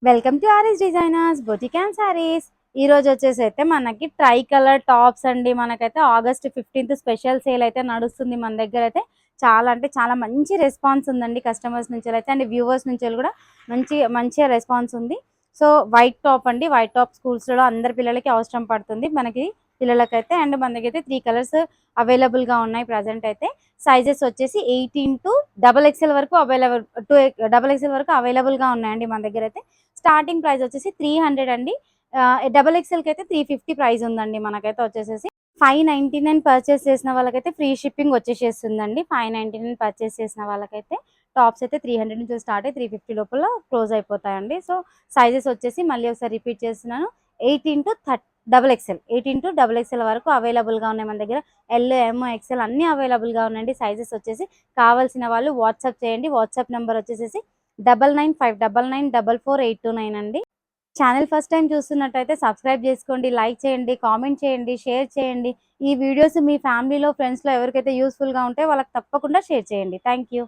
Welcome to RS designers boutique and saris. ఈ రోజు వచ్చేసి అయితే మనకి ట్రై కలర్ టాప్స్ అండి. మనకైతే ఆగస్ట్ 15th స్పెషల్ సేల్ అయితే నడుస్తుంది. మన దగ్గర అయితే చాలా అంటే చాలా మంచి రెస్పాన్స్ ఉందండి కస్టమర్స్ నుంచి అయితే అండ్ వ్యూవర్స్ నుంచి కూడా మంచిగా రెస్పాన్స్ ఉంది. సో వైట్ టాప్ అండి, వైట్ టాప్ స్కూల్స్లో అందరి పిల్లలకి అవసరం పడుతుంది మనకి పిల్లలకైతే. అండ్ మన దగ్గర అయితే 3 కలర్స్ అవైలబుల్గా ఉన్నాయి ప్రజెంట్ అయితే. సైజెస్ వచ్చేసి 18 to XXL వరకు అవైలబుల్, 2XXL వరకు అవైలబుల్గా ఉన్నాయండి మన దగ్గర అయితే. స్టార్టింగ్ ప్రైస్ వచ్చేసి 300 అండి. XXLకి అయితే 350 ప్రైస్ ఉందండి. మనకైతే వచ్చేసేసి 599 పర్చేస్ చేసిన వాళ్ళకైతే ఫ్రీ షిప్పింగ్ వచ్చేసేస్తుందండి. 599 పర్చేస్ చేసిన వాళ్ళకైతే టాప్స్ అయితే 300 నుంచి స్టార్ట్ అయ్యి 350 లోపల క్లోజ్ అయిపోతాయండి. సో సైజెస్ వచ్చేసి మళ్ళీ ఒకసారి రిపీట్ చేస్తున్నాను, 18 to XXL, 18 to XXL వరకు అవైలబుల్గా ఉన్నాయి మన దగ్గర. ఎల్, ఎమ్, ఎక్స్ఎల్ అన్నీ అవైలబుల్గా ఉన్నాయండి. సైజెస్ వచ్చేసి కావాల్సిన వాళ్ళు వాట్సాప్ చేయండి. వాట్సాప్ నెంబర్ వచ్చేసి 9959944829 అండి. ఛానల్ ఫస్ట్ టైం చూస్తున్నట్టయితే సబ్స్క్రైబ్ చేసుకోండి, లైక్ చేయండి, కామెంట్ చేయండి, షేర్ చేయండి. ఈ వీడియోస్ మీ ఫ్యామిలీలో ఫ్రెండ్స్లో ఎవరికైతే యూస్ఫుల్గా ఉంటే వాళ్ళకి తప్పకుండా షేర్ చేయండి. Thank you.